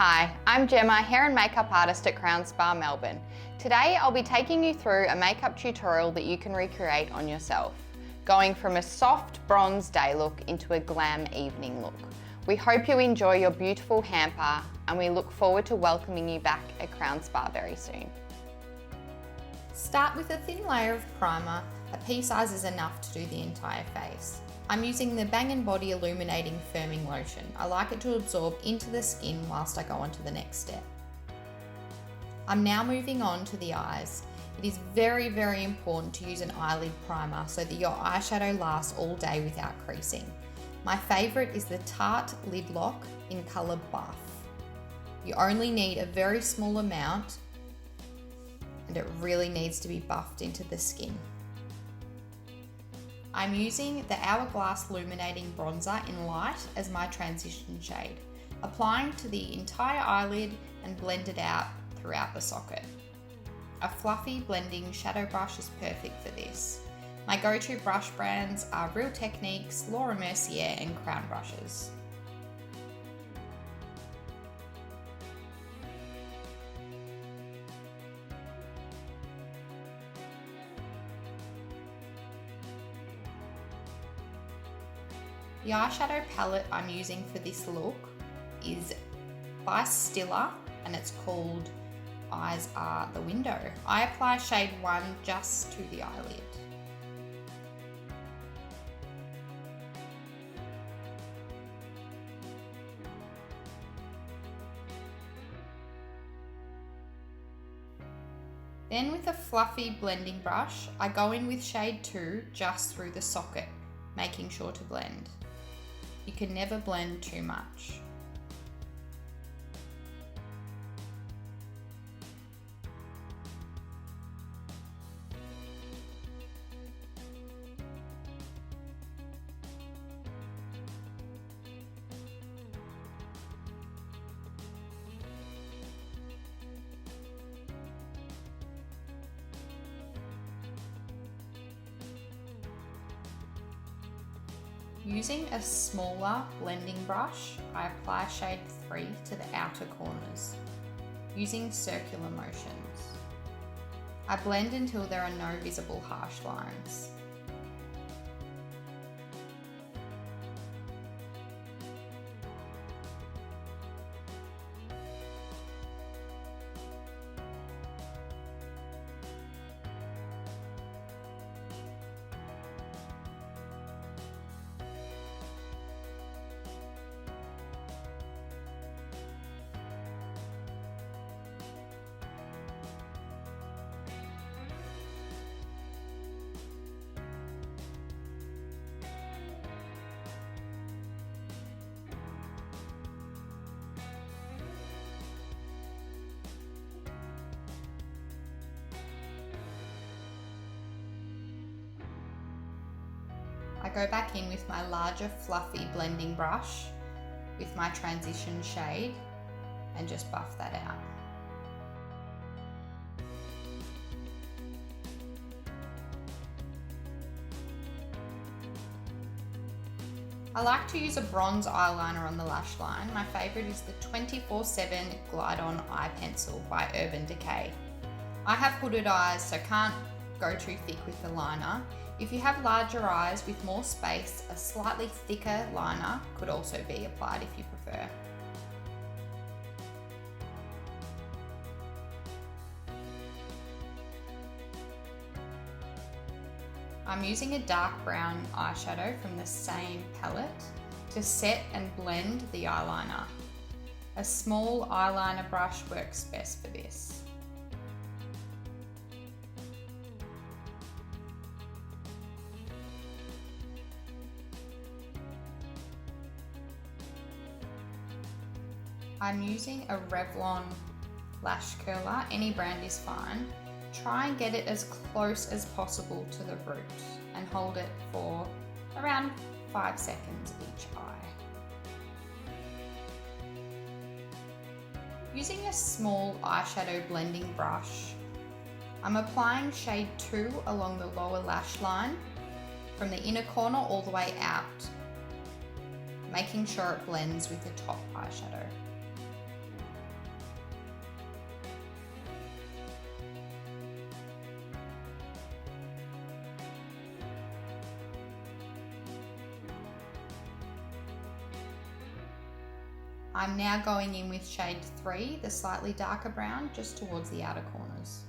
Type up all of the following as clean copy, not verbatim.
Hi, I'm Gemma, hair and makeup artist at Crown Spa Melbourne. Today I'll be taking you through a makeup tutorial that you can recreate on yourself, going from a soft bronze day look into a glam evening look. We hope you enjoy your beautiful hamper and we look forward to welcoming you back at Crown Spa very soon. Start with a thin layer of primer. A pea size is enough to do the entire face. I'm using the Bang & Body Illuminating Firming Lotion. I like it to absorb into the skin whilst I go on to the next step. I'm now moving on to the eyes. It is very, very important to use an eyelid primer so that your eyeshadow lasts all day without creasing. My favourite is the Tarte Lid Lock in colour Buff. You only need a very small amount and it really needs to be buffed into the skin. I'm using the Hourglass Illuminating Bronzer in Light as my transition shade, applying to the entire eyelid and blend it out throughout the socket. A fluffy blending shadow brush is perfect for this. My go-to brush brands are Real Techniques, Laura Mercier and Crown brushes. The eyeshadow palette I'm using for this look is by Stila and it's called Eyes Are the Window. I apply shade 1 just to the eyelid. Then with a fluffy blending brush, I go in with shade 2 just through the socket, making sure to blend. You can never blend too much. Using a smaller blending brush, I apply shade 3 to the outer corners, using circular motions. I blend until there are no visible harsh lines. I go back in with my larger fluffy blending brush with my transition shade and just buff that out. I like to use a bronze eyeliner on the lash line. My favourite is the 24/7 Glide On Eye Pencil by Urban Decay. I have hooded eyes so can't go too thick with the liner. If you have larger eyes with more space, a slightly thicker liner could also be applied if you prefer. I'm using a dark brown eyeshadow from the same palette to set and blend the eyeliner. A small eyeliner brush works best for this. I'm using a Revlon lash curler, any brand is fine. Try and get it as close as possible to the root and hold it for around 5 seconds each eye. Using a small eyeshadow blending brush, I'm applying shade 2 along the lower lash line from the inner corner all the way out, making sure it blends with the top eyeshadow. I'm now going in with shade 3, the slightly darker brown, just towards the outer corners.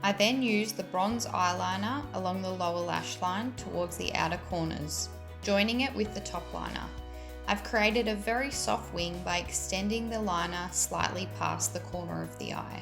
I then use the bronze eyeliner along the lower lash line towards the outer corners, joining it with the top liner. I've created a very soft wing by extending the liner slightly past the corner of the eye.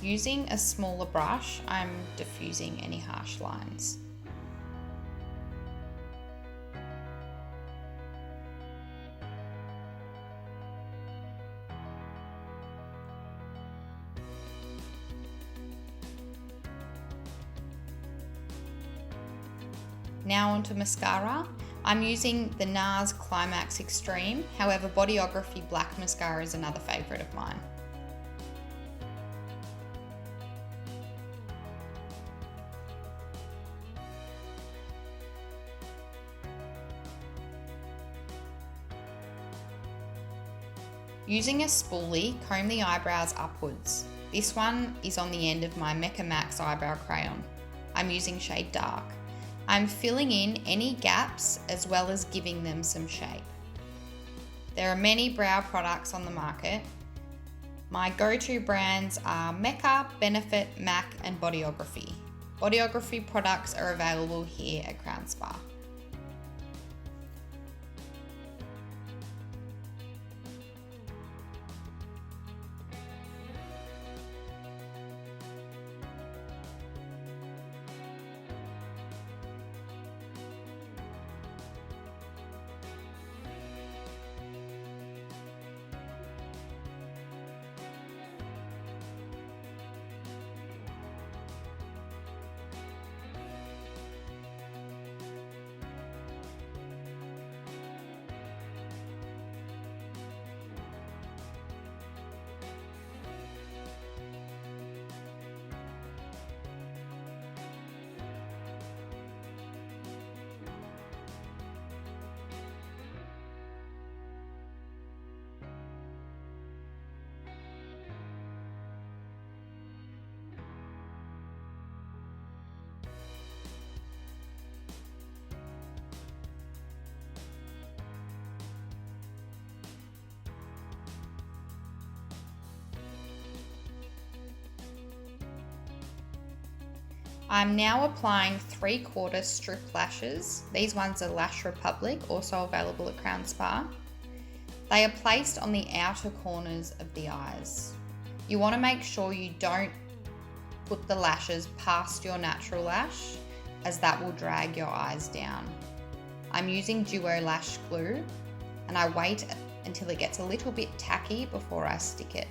Using a smaller brush, I'm diffusing any harsh lines. Now onto mascara. I'm using the NARS Climax Extreme, however Bodyography Black Mascara is another favourite of mine. Using a spoolie, comb the eyebrows upwards. This one is on the end of my Mecca Max eyebrow crayon. I'm using shade Dark. I'm filling in any gaps as well as giving them some shape. There are many brow products on the market. My go-to brands are Mecca, Benefit, MAC and Bodyography. Bodyography products are available here at Crown Spa. I'm now applying 3/4 strip lashes. These ones are Lash Republic, also available at Crown Spa. They are placed on the outer corners of the eyes. You want to make sure you don't put the lashes past your natural lash, as that will drag your eyes down. I'm using Duo Lash Glue and I wait until it gets a little bit tacky before I stick it.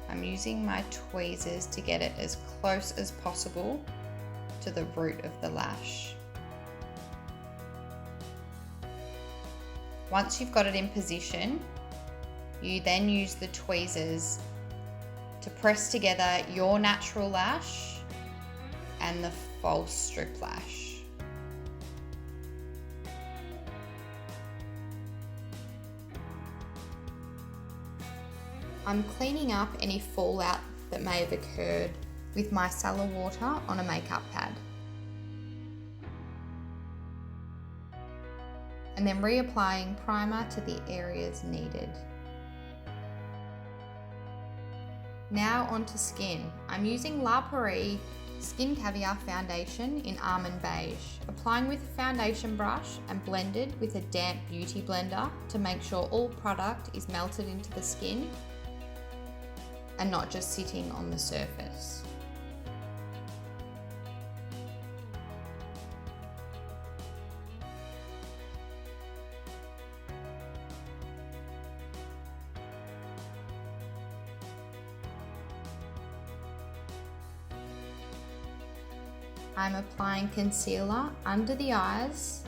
I'm using my tweezers to get it as close as possible to the root of the lash. Once you've got it in position, you then use the tweezers to press together your natural lash and the false strip lash. I'm cleaning up any fallout that may have occurred with micellar water on a makeup pad. and then reapplying primer to the areas needed. Now onto skin. I'm using La Prairie Skin Caviar Foundation in Almond Beige, applying with a foundation brush and blended with a damp beauty blender to make sure all product is melted into the skin and not just sitting on the surface. I'm applying concealer under the eyes,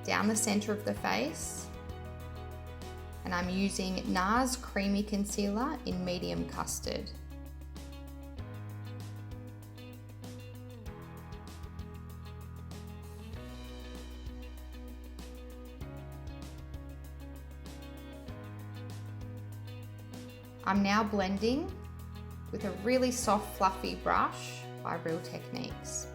down the centre of the face, and I'm using NARS Creamy Concealer in Medium Custard. I'm now blending with a really soft fluffy brush by Real Techniques.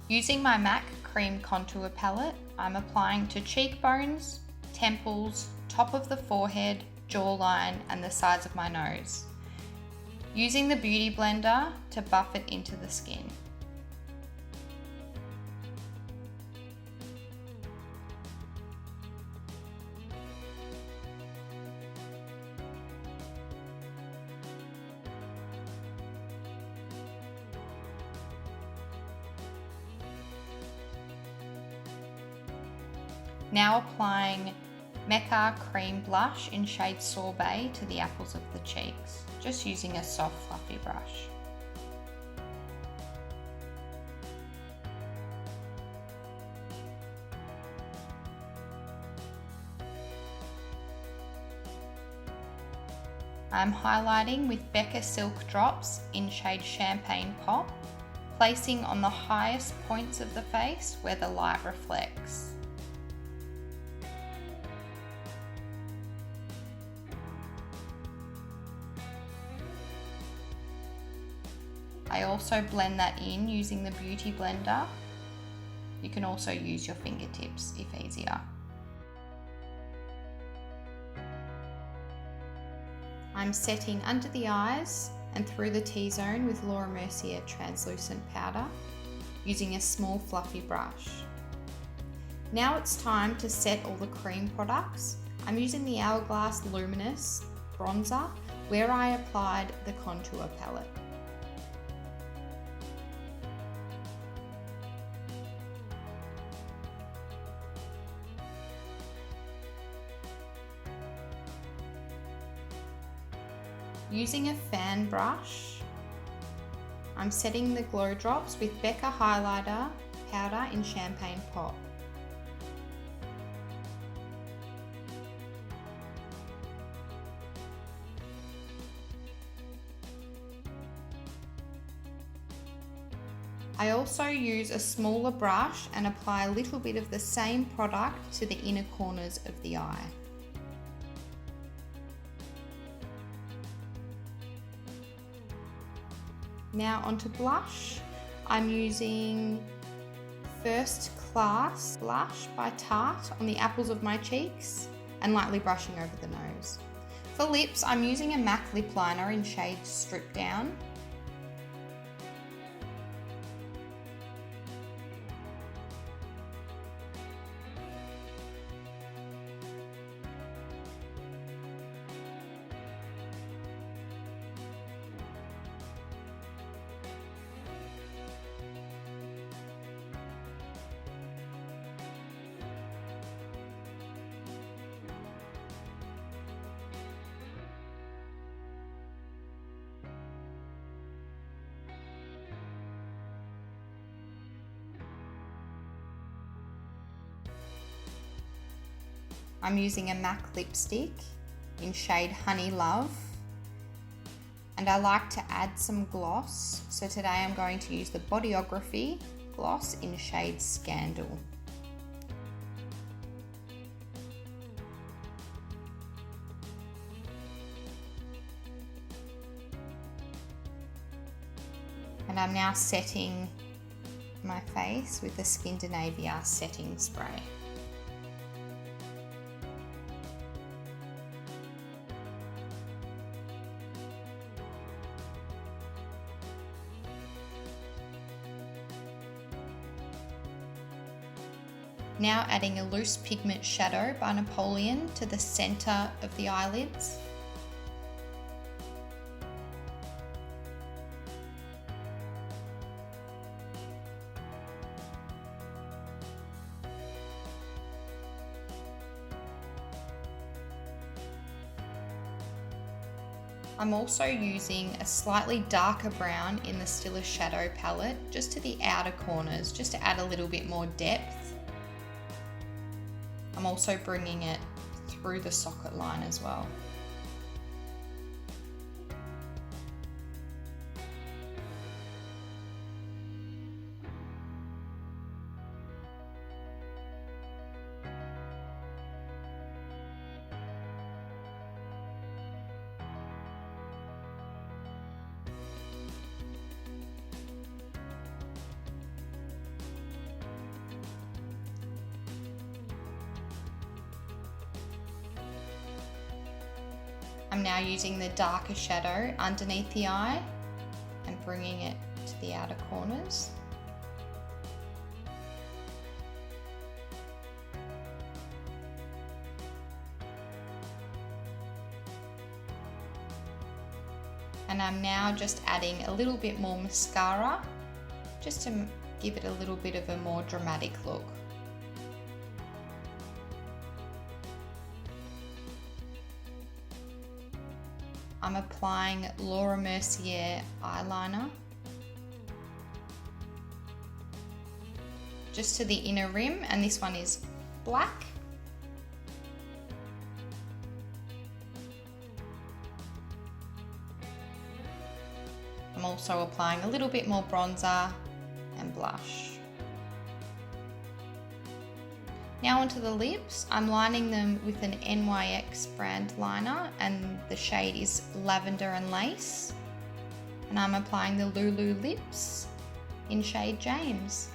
Using my MAC Cream Contour Palette, I'm applying to cheekbones, temples, top of the forehead, jawline, and the sides of my nose. Using the Beauty Blender to buff it into the skin. Now applying Mecca Cream Blush in shade Sorbet to the apples of the cheeks, just using a soft fluffy brush. I'm highlighting with Becca Silk Drops in shade Champagne Pop, placing on the highest points of the face where the light reflects. I also blend that in using the Beauty Blender. You can also use your fingertips if easier. I'm setting under the eyes and through the T-zone with Laura Mercier translucent powder using a small fluffy brush. Now it's time to set all the cream products. I'm using the Hourglass Luminous bronzer where I applied the contour palette. Using a fan brush, I'm setting the glow drops with Becca Highlighter Powder in Champagne Pop. I also use a smaller brush and apply a little bit of the same product to the inner corners of the eye. Now onto blush. I'm using First Class Blush by Tarte on the apples of my cheeks and lightly brushing over the nose. For lips, I'm using a MAC lip liner in shade Strip Down. I'm using a MAC lipstick in shade Honey Love. And I like to add some gloss. So today I'm going to use the Bodyography gloss in shade Scandal. And I'm now setting my face with the Skindinavia setting spray. Now adding a loose pigment shadow by Napoleon to the centre of the eyelids. I'm also using a slightly darker brown in the Stila Shadow palette, just to the outer corners, just to add a little bit more depth. I'm also bringing it through the socket line as well. I'm now using the darker shadow underneath the eye and bringing it to the outer corners. And I'm now just adding a little bit more mascara, just to give it a little bit of a more dramatic look. I'm applying Laura Mercier eyeliner just to the inner rim, and this one is black. I'm also applying a little bit more bronzer and blush. Now onto the lips. I'm lining them with an NYX brand liner, and the shade is Lavender and Lace. And I'm applying the Lulu lips in shade James.